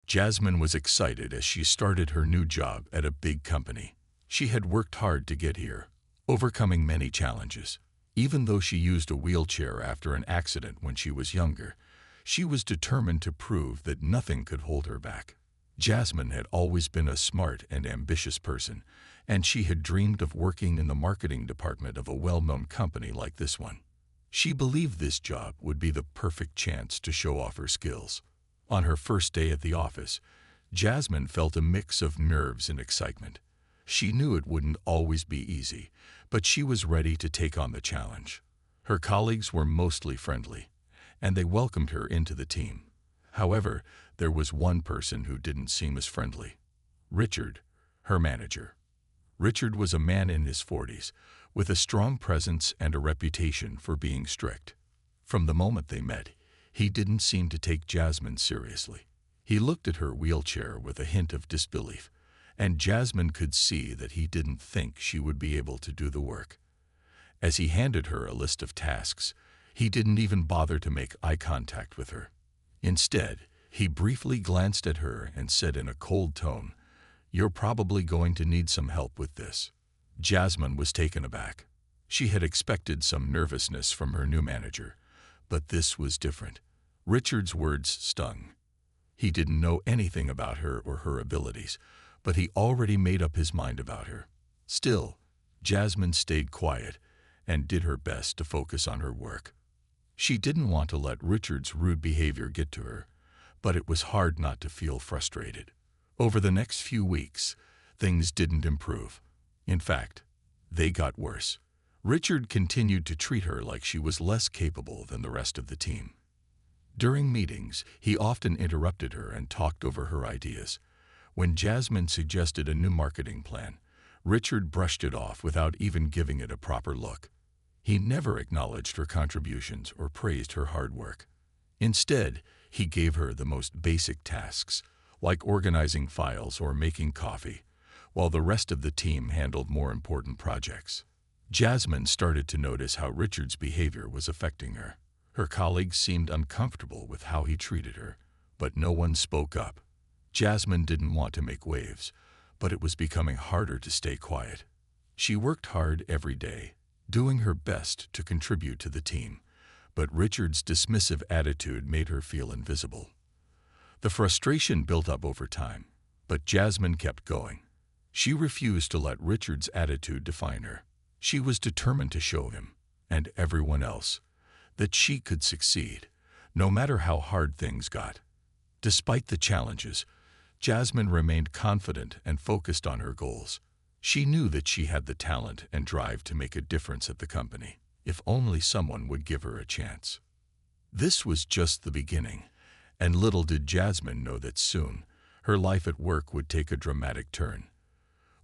Jasmine was excited as she started her new job at a big company. She had worked hard to get here, overcoming many challenges. Even though she used a wheelchair after an accident when she was younger, she was determined to prove that nothing could hold her back. Jasmine had always been a smart and ambitious person, and she had dreamed of working in the marketing department of a well-known company like this one. She believed this job would be the perfect chance to show off her skills. On her first day at the office, Jasmine felt a mix of nerves and excitement. She knew it wouldn't always be easy, but she was ready to take on the challenge. Her colleagues were mostly friendly, and they welcomed her into the team. However, there was one person who didn't seem as friendly: Richard, her manager. Richard was a man in his 40s, with a strong presence and a reputation for being strict. From the moment they met, he didn't seem to take Jasmine seriously. He looked at her wheelchair with a hint of disbelief, and Jasmine could see that he didn't think she would be able to do the work. As he handed her a list of tasks, he didn't even bother to make eye contact with her. Instead, he briefly glanced at her and said in a cold tone, "You're probably going to need some help with this." Jasmine was taken aback. She had expected some nervousness from her new manager, but this was different. Richard's words stung. He didn't know anything about her or her abilities, but he already made up his mind about her. Still, Jasmine stayed quiet and did her best to focus on her work. She didn't want to let Richard's rude behavior get to her, but it was hard not to feel frustrated. Over the next few weeks, things didn't improve. In fact, they got worse. Richard continued to treat her like she was less capable than the rest of the team. During meetings, he often interrupted her and talked over her ideas. When Jasmine suggested a new marketing plan, Richard brushed it off without even giving it a proper look. He never acknowledged her contributions or praised her hard work. Instead, he gave her the most basic tasks, like organizing files or making coffee, while the rest of the team handled more important projects. Jasmine started to notice how Richard's behavior was affecting her. Her colleagues seemed uncomfortable with how he treated her, but no one spoke up. Jasmine didn't want to make waves, but it was becoming harder to stay quiet. She worked hard every day, doing her best to contribute to the team, but Richard's dismissive attitude made her feel invisible. The frustration built up over time, but Jasmine kept going. She refused to let Richard's attitude define her. She was determined to show him, and everyone else, that she could succeed, no matter how hard things got. Despite the challenges, Jasmine remained confident and focused on her goals. She knew that she had the talent and drive to make a difference at the company, if only someone would give her a chance. This was just the beginning, and little did Jasmine know that soon, her life at work would take a dramatic turn.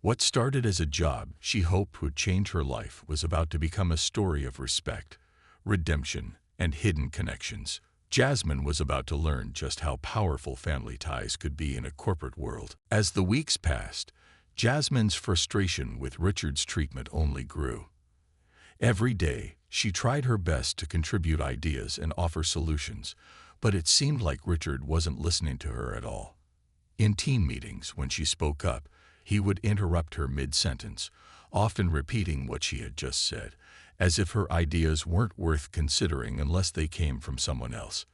What started as a job she hoped would change her life was about to become a story of respect, redemption, and hidden connections. Jasmine was about to learn just how powerful family ties could be in a corporate world. As the weeks passed, Jasmine's frustration with Richard's treatment only grew. Every day, she tried her best to contribute ideas and offer solutions, but it seemed like Richard wasn't listening to her at all. In team meetings, when she spoke up, he would interrupt her mid-sentence, often repeating what she had just said, as if her ideas weren't worth considering unless they came from someone else.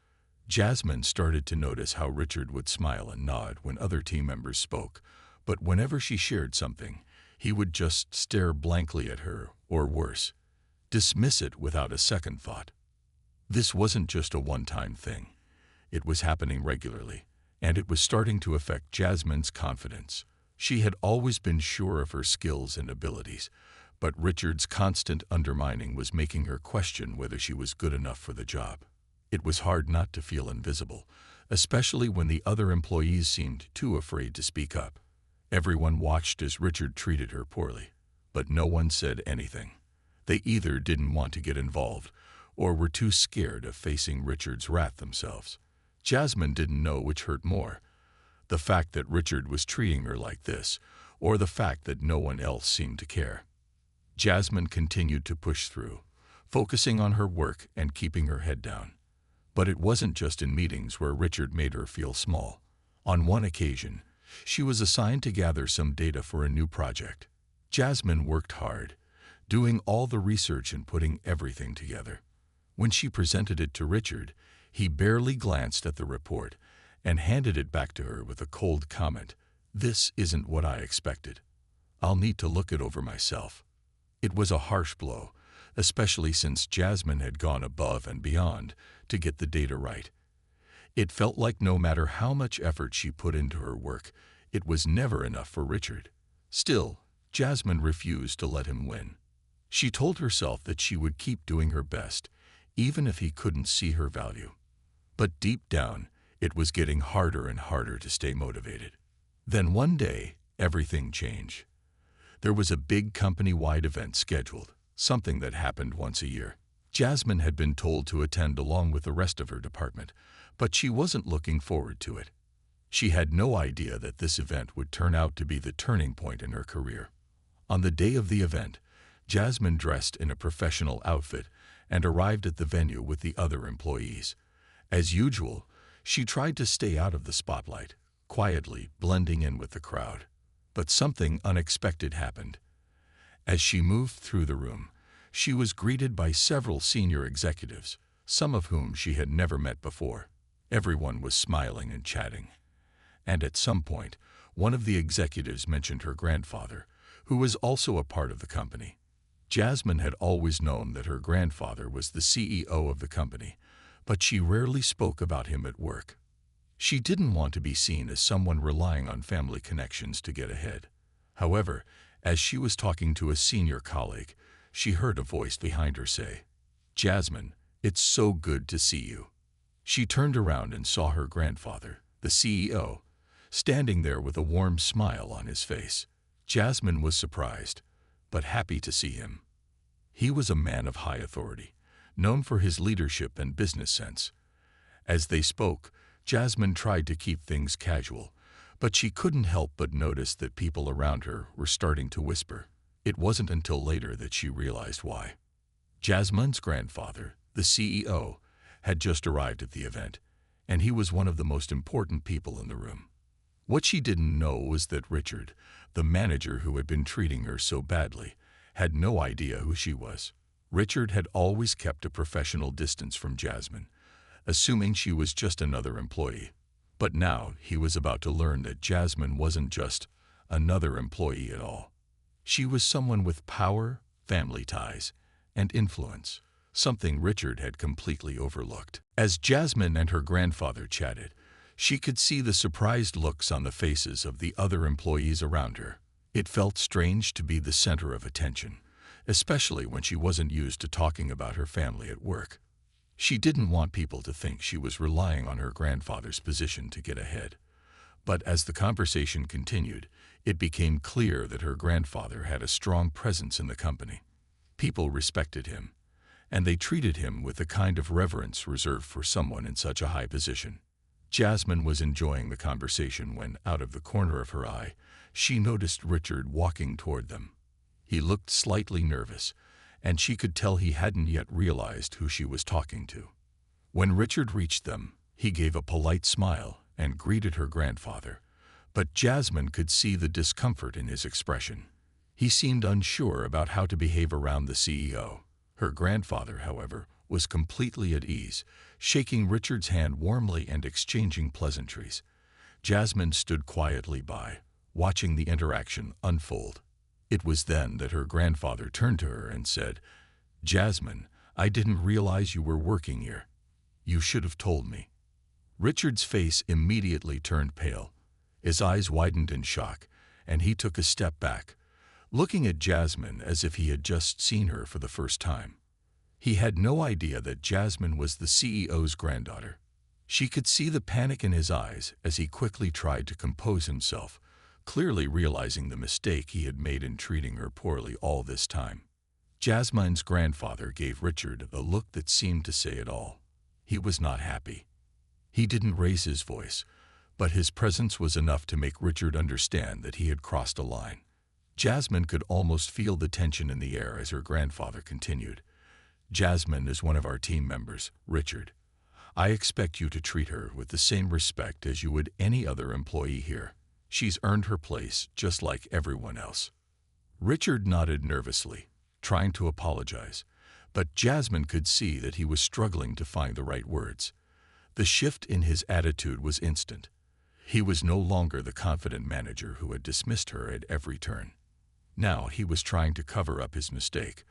Jasmine started to notice how Richard would smile and nod when other team members spoke, but whenever she shared something, he would just stare blankly at her, or worse, dismiss it without a second thought. This wasn't just a one-time thing. It was happening regularly, and it was starting to affect Jasmine's confidence. She had always been sure of her skills and abilities, but Richard's constant undermining was making her question whether she was good enough for the job. It was hard not to feel invisible, especially when the other employees seemed too afraid to speak up. Everyone watched as Richard treated her poorly, but no one said anything. They either didn't want to get involved or were too scared of facing Richard's wrath themselves. Jasmine didn't know which hurt more, the fact that Richard was treating her like this, or the fact that no one else seemed to care. Jasmine continued to push through, focusing on her work and keeping her head down. But it wasn't just in meetings where Richard made her feel small. On one occasion, she was assigned to gather some data for a new project. Jasmine worked hard, doing all the research and putting everything together. When she presented it to Richard, he barely glanced at the report and handed it back to her with a cold comment. "This isn't what I expected. I'll need to look it over myself." It was a harsh blow, especially since Jasmine had gone above and beyond to get the data right. It felt like no matter how much effort she put into her work, it was never enough for Richard. Still, Jasmine refused to let him win. She told herself that she would keep doing her best, even if he couldn't see her value. But deep down, it was getting harder and harder to stay motivated. Then one day, everything changed. There was a big company-wide event scheduled, something that happened once a year. Jasmine had been told to attend along with the rest of her department, but she wasn't looking forward to it. She had no idea that this event would turn out to be the turning point in her career. On the day of the event, Jasmine dressed in a professional outfit and arrived at the venue with the other employees. As usual, she tried to stay out of the spotlight, quietly blending in with the crowd. But something unexpected happened. As she moved through the room, she was greeted by several senior executives, some of whom she had never met before. Everyone was smiling and chatting. And at some point, one of the executives mentioned her grandfather, who was also a part of the company. Jasmine had always known that her grandfather was the CEO of the company, but she rarely spoke about him at work. She didn't want to be seen as someone relying on family connections to get ahead. However, as she was talking to a senior colleague, she heard a voice behind her say, "Jasmine, it's so good to see you." She turned around and saw her grandfather, the CEO, standing there with a warm smile on his face. Jasmine was surprised, but happy to see him. He was a man of high authority, known for his leadership and business sense. As they spoke, Jasmine tried to keep things casual, but she couldn't help but notice that people around her were starting to whisper. It wasn't until later that she realized why. Jasmine's grandfather, the CEO, had just arrived at the event, and he was one of the most important people in the room. What she didn't know was that Richard, the manager who had been treating her so badly, had no idea who she was. Richard had always kept a professional distance from Jasmine, assuming she was just another employee. But now he was about to learn that Jasmine wasn't just another employee at all. She was someone with power, family ties, and influence, something Richard had completely overlooked. As Jasmine and her grandfather chatted, she could see the surprised looks on the faces of the other employees around her. It felt strange to be the center of attention, especially when she wasn't used to talking about her family at work. She didn't want people to think she was relying on her grandfather's position to get ahead. But as the conversation continued, it became clear that her grandfather had a strong presence in the company. People respected him, and they treated him with the kind of reverence reserved for someone in such a high position. Jasmine was enjoying the conversation when, out of the corner of her eye, she noticed Richard walking toward them. He looked slightly nervous, and she could tell he hadn't yet realized who she was talking to. When Richard reached them, he gave a polite smile and greeted her grandfather, but Jasmine could see the discomfort in his expression. He seemed unsure about how to behave around the CEO. Her grandfather, however, was completely at ease, shaking Richard's hand warmly and exchanging pleasantries. Jasmine stood quietly by, watching the interaction unfold. It was then that her grandfather turned to her and said, "Jasmine, I didn't realize you were working here. You should have told me." Richard's face immediately turned pale. His eyes widened in shock, and he took a step back, looking at Jasmine as if he had just seen her for the first time. He had no idea that Jasmine was the CEO's granddaughter. She could see the panic in his eyes as he quickly tried to compose himself, clearly realizing the mistake he had made in treating her poorly all this time. Jasmine's grandfather gave Richard a look that seemed to say it all. He was not happy. He didn't raise his voice, but his presence was enough to make Richard understand that he had crossed a line. Jasmine could almost feel the tension in the air as her grandfather continued. "Jasmine is one of our team members, Richard. I expect you to treat her with the same respect as you would any other employee here. She's earned her place just like everyone else." Richard nodded nervously, trying to apologize, but Jasmine could see that he was struggling to find the right words. The shift in his attitude was instant. He was no longer the confident manager who had dismissed her at every turn. Now he was trying to cover up his mistake,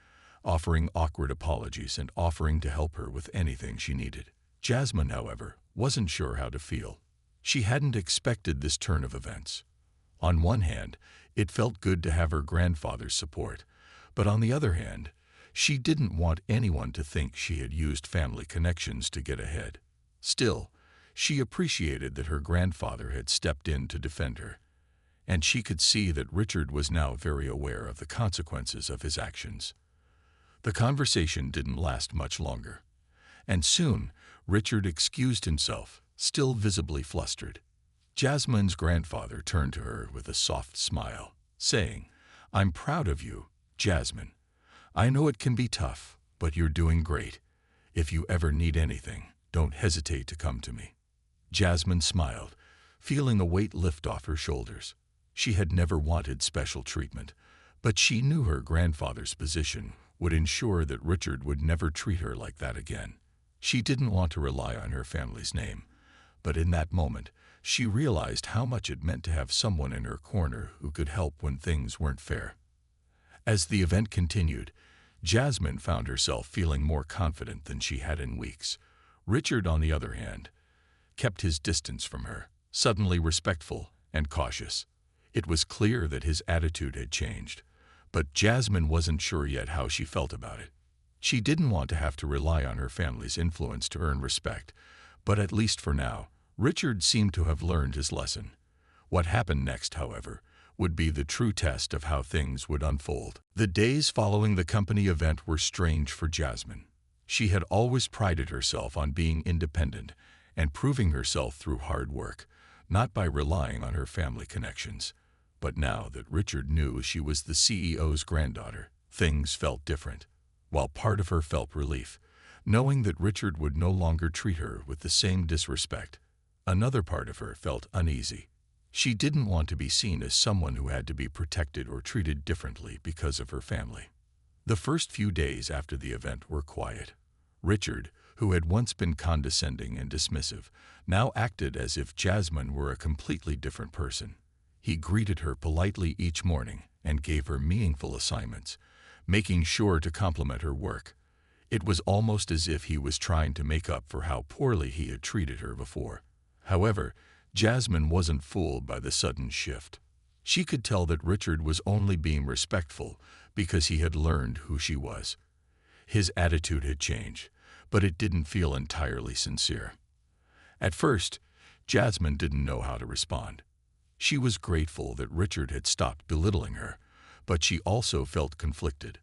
offering awkward apologies and offering to help her with anything she needed. Jasmine, however, wasn't sure how to feel. She hadn't expected this turn of events. On one hand, it felt good to have her grandfather's support, but on the other hand, she didn't want anyone to think she had used family connections to get ahead. Still, she appreciated that her grandfather had stepped in to defend her, and she could see that Richard was now very aware of the consequences of his actions. The conversation didn't last much longer, and soon Richard excused himself, still visibly flustered. Jasmine's grandfather turned to her with a soft smile, saying, "I'm proud of you, Jasmine. I know it can be tough, but you're doing great. If you ever need anything, don't hesitate to come to me." Jasmine smiled, feeling a weight lift off her shoulders. She had never wanted special treatment, but she knew her grandfather's position would ensure that Richard would never treat her like that again. She didn't want to rely on her family's name, but in that moment, she realized how much it meant to have someone in her corner who could help when things weren't fair. As the event continued, Jasmine found herself feeling more confident than she had in weeks. Richard, on the other hand, kept his distance from her, suddenly respectful and cautious. It was clear that his attitude had changed, but Jasmine wasn't sure yet how she felt about it. She didn't want to have to rely on her family's influence to earn respect, but at least for now, Richard seemed to have learned his lesson. What happened next, however, would be the true test of how things would unfold. The days following the company event were strange for Jasmine. She had always prided herself on being independent and proving herself through hard work, not by relying on her family connections. But now that Richard knew she was the CEO's granddaughter, things felt different. While part of her felt relief, knowing that Richard would no longer treat her with the same disrespect, another part of her felt uneasy. She didn't want to be seen as someone who had to be protected or treated differently because of her family. The first few days after the event were quiet. Richard, who had once been condescending and dismissive, now acted as if Jasmine were a completely different person. He greeted her politely each morning and gave her meaningful assignments, making sure to compliment her work. It was almost as if he was trying to make up for how poorly he had treated her before. However, Jasmine wasn't fooled by the sudden shift. She could tell that Richard was only being respectful because he had learned who she was. His attitude had changed, but it didn't feel entirely sincere. At first, Jasmine didn't know how to respond. She was grateful that Richard had stopped belittling her, but she also felt conflicted.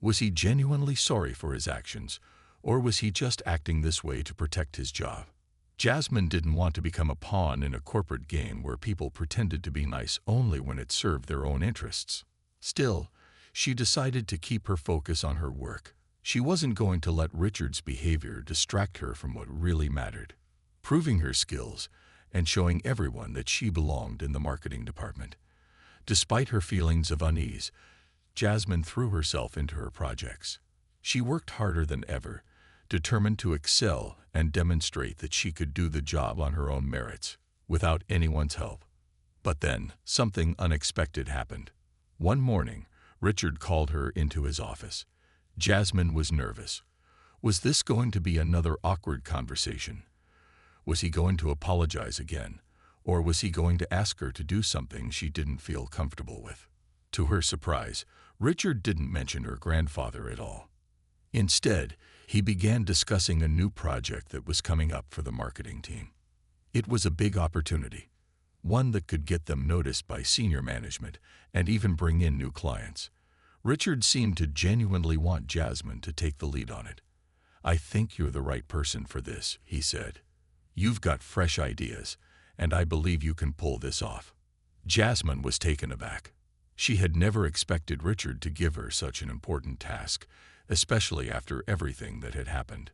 Was he genuinely sorry for his actions, or was he just acting this way to protect his job? Jasmine didn't want to become a pawn in a corporate game where people pretended to be nice only when it served their own interests. Still, she decided to keep her focus on her work. She wasn't going to let Richard's behavior distract her from what really mattered, proving her skills and showing everyone that she belonged in the marketing department. Despite her feelings of unease, Jasmine threw herself into her projects. She worked harder than ever, determined to excel and demonstrate that she could do the job on her own merits, without anyone's help. But then, something unexpected happened. One morning, Richard called her into his office. Jasmine was nervous. Was this going to be another awkward conversation? Was he going to apologize again, or was he going to ask her to do something she didn't feel comfortable with? To her surprise, Richard didn't mention her grandfather at all. Instead, he began discussing a new project that was coming up for the marketing team. It was a big opportunity, one that could get them noticed by senior management and even bring in new clients. Richard seemed to genuinely want Jasmine to take the lead on it. "I think you're the right person for this," he said. "You've got fresh ideas, and I believe you can pull this off." Jasmine was taken aback. She had never expected Richard to give her such an important task, especially after everything that had happened.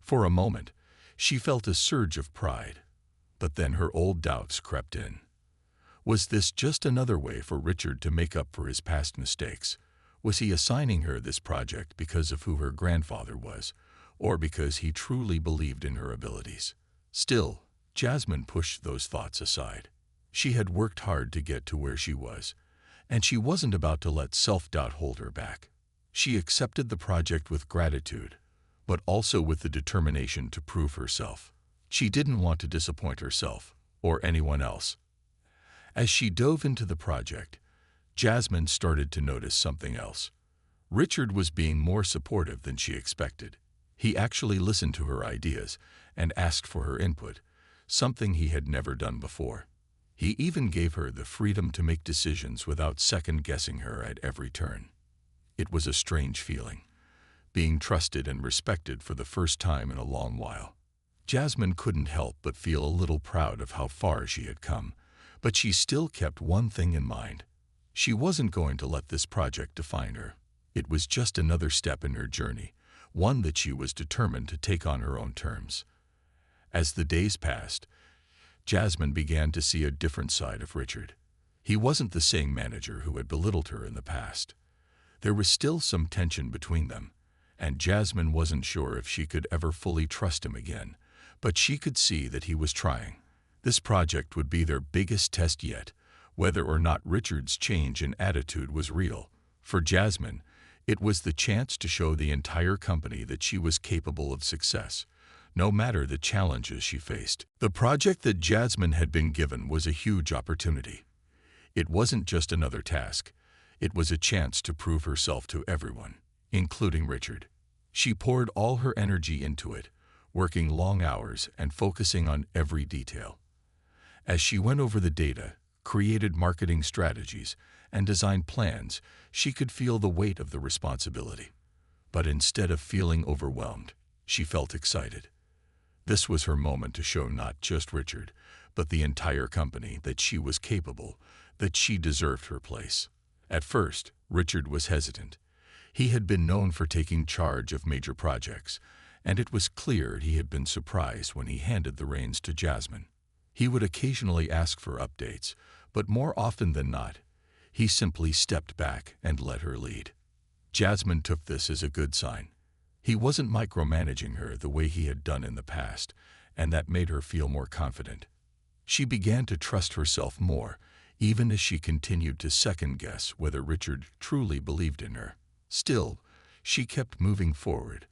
For a moment, She felt a surge of pride, but then her old doubts crept in. Was this just another way for Richard to make up for his past mistakes? Was he assigning her this project because of who her grandfather was, or because he truly believed in her abilities? Still, Jasmine pushed those thoughts aside. She had worked hard to get to where she was, and she wasn't about to let self-doubt hold her back. She accepted the project with gratitude, but also with the determination to prove herself. She didn't want to disappoint herself or anyone else. As she dove into the project, Jasmine started to notice something else. Richard was being more supportive than she expected. He actually listened to her ideas and asked for her input, something he had never done before. He even gave her the freedom to make decisions without second-guessing her at every turn. It was a strange feeling, being trusted and respected for the first time in a long while. Jasmine couldn't help but feel a little proud of how far she had come, but she still kept one thing in mind. She wasn't going to let this project define her. It was just another step in her journey, one that she was determined to take on her own terms. As the days passed, Jasmine began to see a different side of Richard. He wasn't the same manager who had belittled her in the past. There was still some tension between them, and Jasmine wasn't sure if she could ever fully trust him again, but she could see that he was trying. This project would be their biggest test yet, whether or not Richard's change in attitude was real. For Jasmine, it was the chance to show the entire company that she was capable of success, no matter the challenges she faced. The project that Jasmine had been given was a huge opportunity. It wasn't just another task. It was a chance to prove herself to everyone, including Richard. She poured all her energy into it, working long hours and focusing on every detail. As she went over the data, created marketing strategies, and designed plans, she could feel the weight of the responsibility. But instead of feeling overwhelmed, she felt excited. This was her moment to show not just Richard, but the entire company that she was capable, that she deserved her place. At first, Richard was hesitant. He had been known for taking charge of major projects, and it was clear he had been surprised when he handed the reins to Jasmine. He would occasionally ask for updates, but more often than not, he simply stepped back and let her lead. Jasmine took this as a good sign. He wasn't micromanaging her the way he had done in the past, and that made her feel more confident. She began to trust herself more, even as she continued to second-guess whether Richard truly believed in her. Still, she kept moving forward,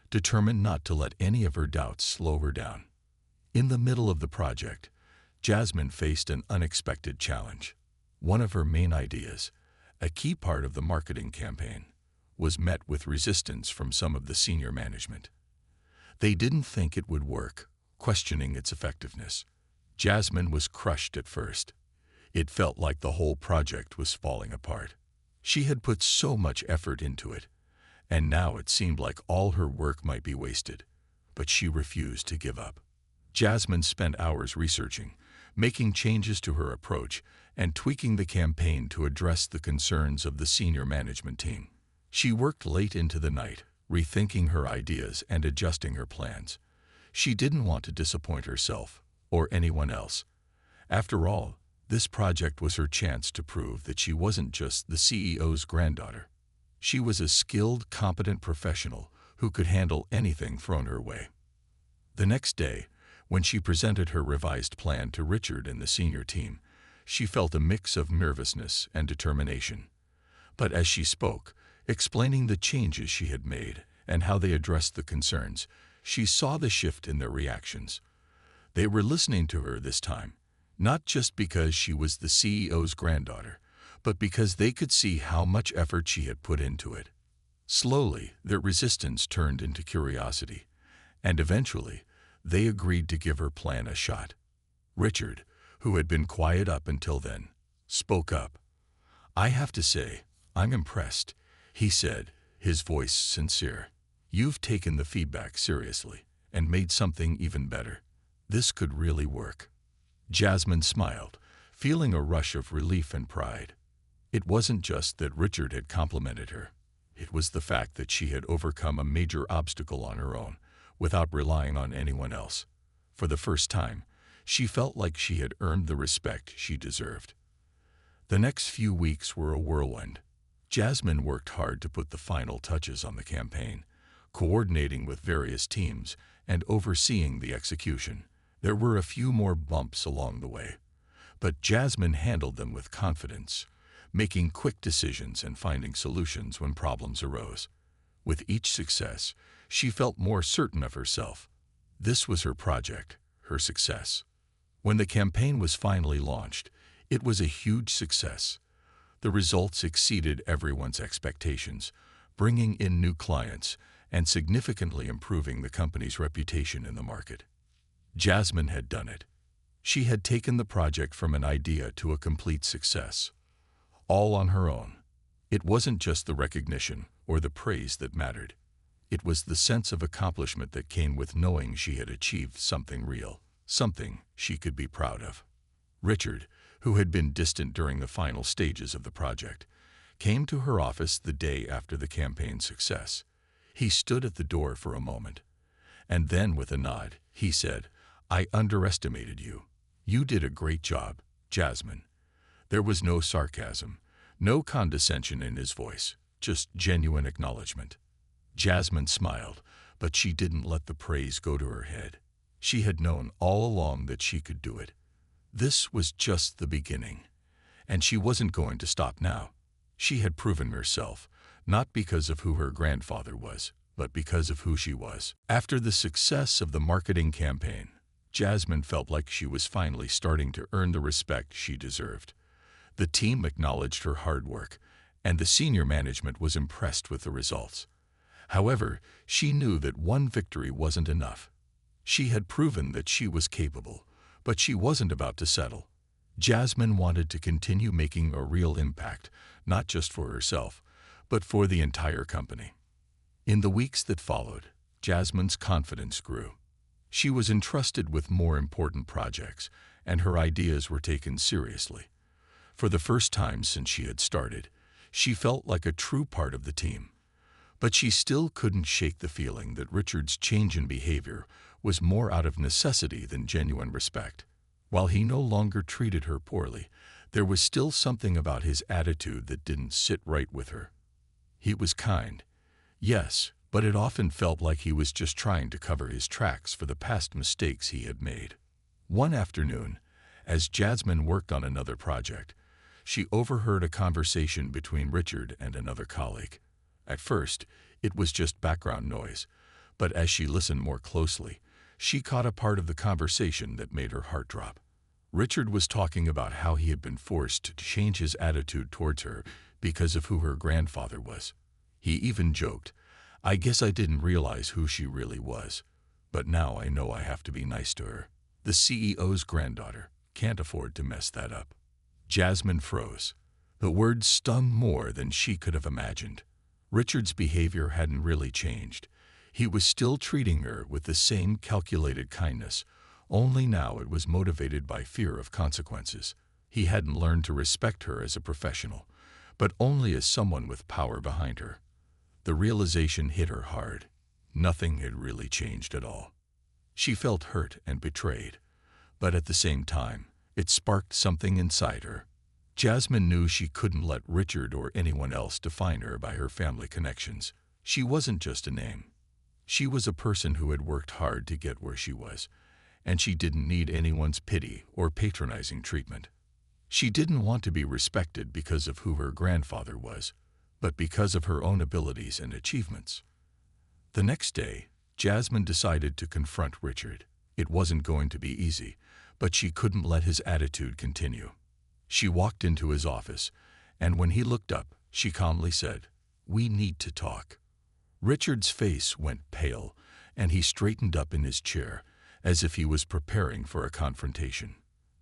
determined not to let any of her doubts slow her down. In the middle of the project, Jasmine faced an unexpected challenge. One of her main ideas, a key part of the marketing campaign, was met with resistance from some of the senior management. They didn't think it would work, questioning its effectiveness. Jasmine was crushed at first. It felt like the whole project was falling apart. She had put so much effort into it, and now it seemed like all her work might be wasted. But she refused to give up. Jasmine spent hours researching, making changes to her approach, and tweaking the campaign to address the concerns of the senior management team. She worked late into the night, rethinking her ideas and adjusting her plans. She didn't want to disappoint herself or anyone else. After all, this project was her chance to prove that she wasn't just the CEO's granddaughter. She was a skilled, competent professional who could handle anything thrown her way. The next day, when she presented her revised plan to Richard and the senior team, she felt a mix of nervousness and determination. But as she spoke, explaining the changes she had made and how they addressed the concerns, she saw the shift in their reactions. They were listening to her this time, not just because she was the CEO's granddaughter, but because they could see how much effort she had put into it. Slowly, their resistance turned into curiosity, and eventually, they agreed to give her plan a shot. Richard, who had been quiet up until then, spoke up. "I have to say, I'm impressed," he said, his voice sincere. "You've taken the feedback seriously and made something even better. This could really work." Jasmine smiled, feeling a rush of relief and pride. It wasn't just that Richard had complimented her. It was the fact that she had overcome a major obstacle on her own, without relying on anyone else. For the first time, she felt like she had earned the respect she deserved. The next few weeks were a whirlwind. Jasmine worked hard to put the final touches on the campaign, coordinating with various teams and overseeing the execution. There were a few more bumps along the way, but Jasmine handled them with confidence, making quick decisions and finding solutions when problems arose. With each success, she felt more certain of herself. This was her project, her success. When the campaign was finally launched, it was a huge success. The results exceeded everyone's expectations, bringing in new clients and significantly improving the company's reputation in the market. Jasmine had done it. She had taken the project from an idea to a complete success, all on her own. It wasn't just the recognition or the praise that mattered. It was the sense of accomplishment that came with knowing she had achieved something real, something she could be proud of. Richard, who had been distant during the final stages of the project, came to her office the day after the campaign's success. He stood at the door for a moment, and then with a nod, he said, "I underestimated you. You did a great job, Jasmine." There was no sarcasm, no condescension in his voice, just genuine acknowledgement. Jasmine smiled, but she didn't let the praise go to her head. She had known all along that she could do it. This was just the beginning, and she wasn't going to stop now. She had proven herself, not because of who her grandfather was, but because of who she was. After the success of the marketing campaign, Jasmine felt like she was finally starting to earn the respect she deserved. The team acknowledged her hard work, and the senior management was impressed with the results. However, she knew that one victory wasn't enough. She had proven that she was capable, but she wasn't about to settle. Jasmine wanted to continue making a real impact, not just for herself, but for the entire company. In the weeks that followed, Jasmine's confidence grew. She was entrusted with more important projects, and her ideas were taken seriously. For the first time since she had started, she felt like a true part of the team. But she still couldn't shake the feeling that Richard's change in behavior was more out of necessity than genuine respect. While he no longer treated her poorly, there was still something about his attitude that didn't sit right with her. He was kind, yes, but it often felt like he was just trying to cover his tracks for the past mistakes he had made. One afternoon, as Jasmine worked on another project, she overheard a conversation between Richard and another colleague. At first, it was just background noise, but as she listened more closely, she caught a part of the conversation that made her heart drop. Richard was talking about how he had been forced to change his attitude towards her because of who her grandfather was. He even joked, "I guess I didn't realize who she really was, but now I know I have to be nice to her. The CEO's granddaughter can't afford to mess that up." Jasmine froze. The words stung more than she could have imagined. Richard's behavior hadn't really changed. He was still treating her with the same calculated kindness, only now it was motivated by fear of consequences. He hadn't learned to respect her as a professional, but only as someone with power behind her. The realization hit her hard. Nothing had really changed at all. She felt hurt and betrayed, but at the same time, it sparked something inside her. Jasmine knew she couldn't let Richard or anyone else define her by her family connections. She wasn't just a name. She was a person who had worked hard to get where she was, and she didn't need anyone's pity or patronizing treatment. She didn't want to be respected because of who her grandfather was, but because of her own abilities and achievements. The next day, Jasmine decided to confront Richard. It wasn't going to be easy, but she couldn't let his attitude continue. She walked into his office, and when he looked up, she calmly said, "We need to talk." Richard's face went pale, and he straightened up in his chair, as if he was preparing for a confrontation.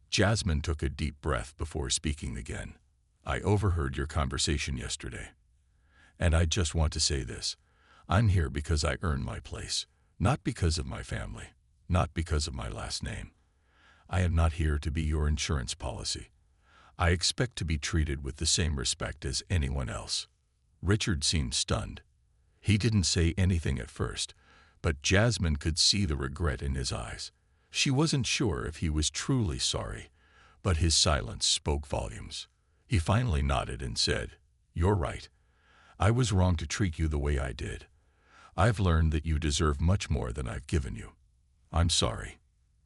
Jasmine took a deep breath before speaking again. "I overheard your conversation yesterday, and I just want to say this. I'm here because I earned my place, not because of my family, not because of my last name. I am not here to be your insurance policy. I expect to be treated with the same respect as anyone else." Richard seemed stunned. He didn't say anything at first, But Jasmine could see the regret in his eyes. She wasn't sure if he was truly sorry, but his silence spoke volumes. He finally nodded and said, "You're right. I was wrong to treat you the way I did. I've learned that you deserve much more than I've given you. I'm sorry."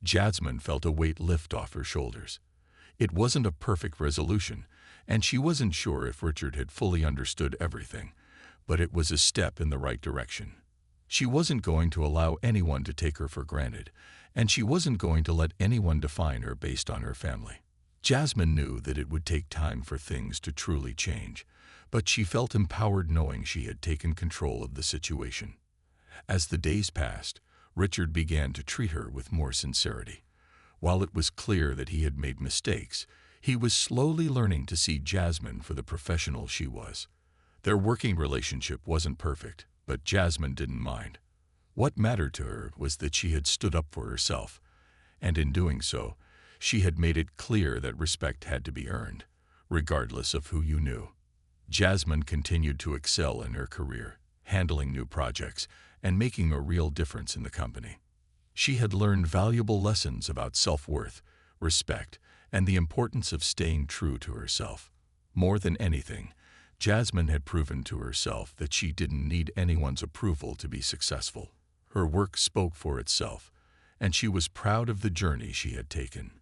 Jasmine felt a weight lift off her shoulders. It wasn't a perfect resolution, and she wasn't sure if Richard had fully understood everything, but it was a step in the right direction. She wasn't going to allow anyone to take her for granted, and she wasn't going to let anyone define her based on her family. Jasmine knew that it would take time for things to truly change, but she felt empowered knowing she had taken control of the situation. As the days passed, Richard began to treat her with more sincerity. While it was clear that he had made mistakes, he was slowly learning to see Jasmine for the professional she was. Their working relationship wasn't perfect, but Jasmine didn't mind. What mattered to her was that she had stood up for herself, and in doing so, she had made it clear that respect had to be earned, regardless of who you knew. Jasmine continued to excel in her career, handling new projects and making a real difference in the company. She had learned valuable lessons about self-worth, respect, and the importance of staying true to herself. More than anything, Jasmine had proven to herself that she didn't need anyone's approval to be successful. Her work spoke for itself, and she was proud of the journey she had taken.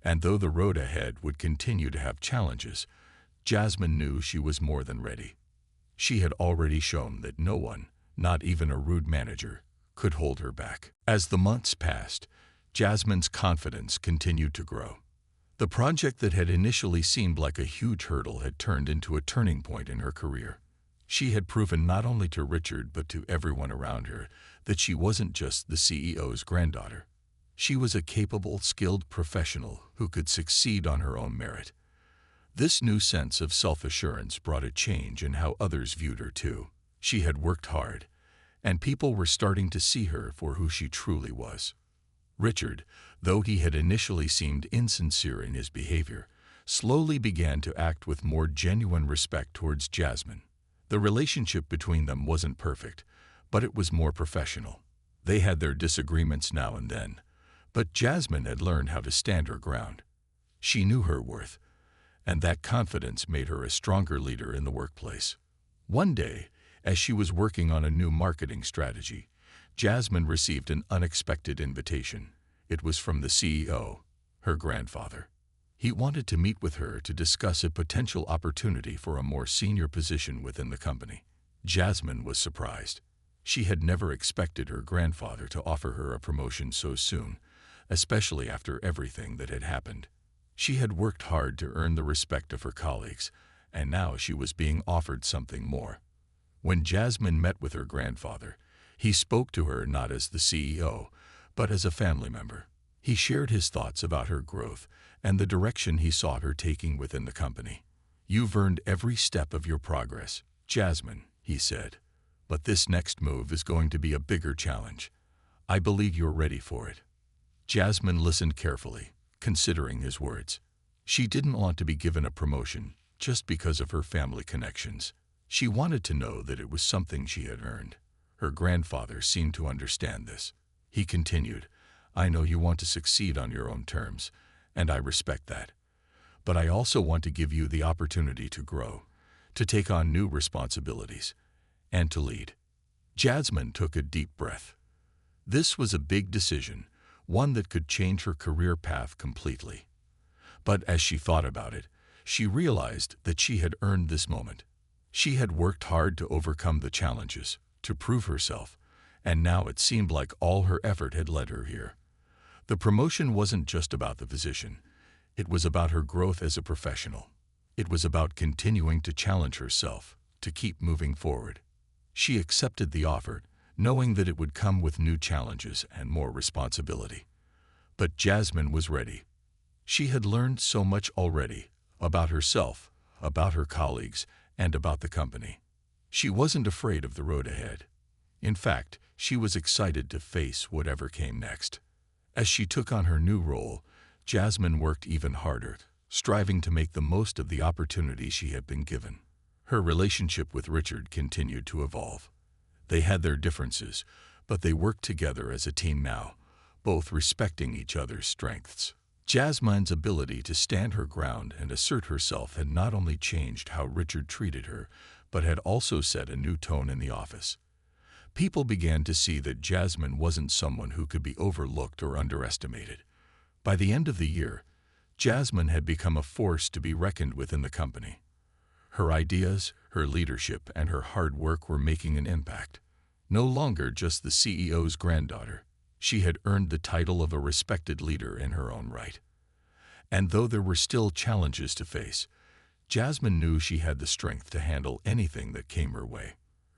And though the road ahead would continue to have challenges, Jasmine knew she was more than ready. She had already shown that no one, not even a rude manager, could hold her back. As the months passed, Jasmine's confidence continued to grow. The project that had initially seemed like a huge hurdle had turned into a turning point in her career. She had proven not only to Richard but to everyone around her that she wasn't just the CEO's granddaughter. She was a capable, skilled professional who could succeed on her own merit. This new sense of self-assurance brought a change in how others viewed her too. She had worked hard, and people were starting to see her for who she truly was. Richard, though he had initially seemed insincere in his behavior, slowly began to act with more genuine respect towards Jasmine. The relationship between them wasn't perfect, but it was more professional. They had their disagreements now and then, but Jasmine had learned how to stand her ground. She knew her worth, and that confidence made her a stronger leader in the workplace. One day, as she was working on a new marketing strategy, Jasmine received an unexpected invitation. It was from the CEO, her grandfather. He wanted to meet with her to discuss a potential opportunity for a more senior position within the company. Jasmine was surprised. She had never expected her grandfather to offer her a promotion so soon, especially after everything that had happened. She had worked hard to earn the respect of her colleagues, and now she was being offered something more. When Jasmine met with her grandfather, he spoke to her not as the CEO, but as a family member. He shared his thoughts about her growth and the direction he saw her taking within the company. "You've earned every step of your progress, Jasmine," he said. "But this next move is going to be a bigger challenge. I believe you're ready for it." Jasmine listened carefully, considering his words. She didn't want to be given a promotion just because of her family connections. She wanted to know that it was something she had earned. Her grandfather seemed to understand this. He continued, "I know you want to succeed on your own terms, and I respect that. But I also want to give you the opportunity to grow, to take on new responsibilities, and to lead." Jasmine took a deep breath. This was a big decision, one that could change her career path completely. But as she thought about it, she realized that she had earned this moment. She had worked hard to overcome the challenges, to prove herself, and now it seemed like all her effort had led her here. The promotion wasn't just about the position. It was about her growth as a professional. It was about continuing to challenge herself, to keep moving forward. She accepted the offer, knowing that it would come with new challenges and more responsibility. But Jasmine was ready. She had learned so much already, about herself, about her colleagues, and about the company. She wasn't afraid of the road ahead. In fact, she was excited to face whatever came next. As she took on her new role, Jasmine worked even harder, striving to make the most of the opportunity she had been given. Her relationship with Richard continued to evolve. They had their differences, But they worked together as a team now, both respecting each other's strengths. Jasmine's ability to stand her ground and assert herself had not only changed how Richard treated her, but had also set a new tone in the office. People began to see that Jasmine wasn't someone who could be overlooked or underestimated. By the end of the year, Jasmine had become a force to be reckoned with in the company. Her ideas, her leadership, and her hard work were making an impact. No longer just the CEO's granddaughter, she had earned the title of a respected leader in her own right. And though there were still challenges to face, Jasmine knew she had the strength to handle anything that came her way.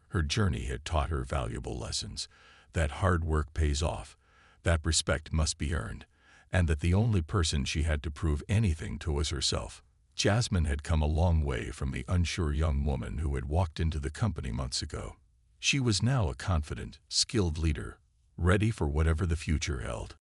Her journey had taught her valuable lessons, that hard work pays off, that respect must be earned, and that the only person she had to prove anything to was herself. Jasmine had come a long way from the unsure young woman who had walked into the company months ago. She was now a confident, skilled leader, ready for whatever the future held.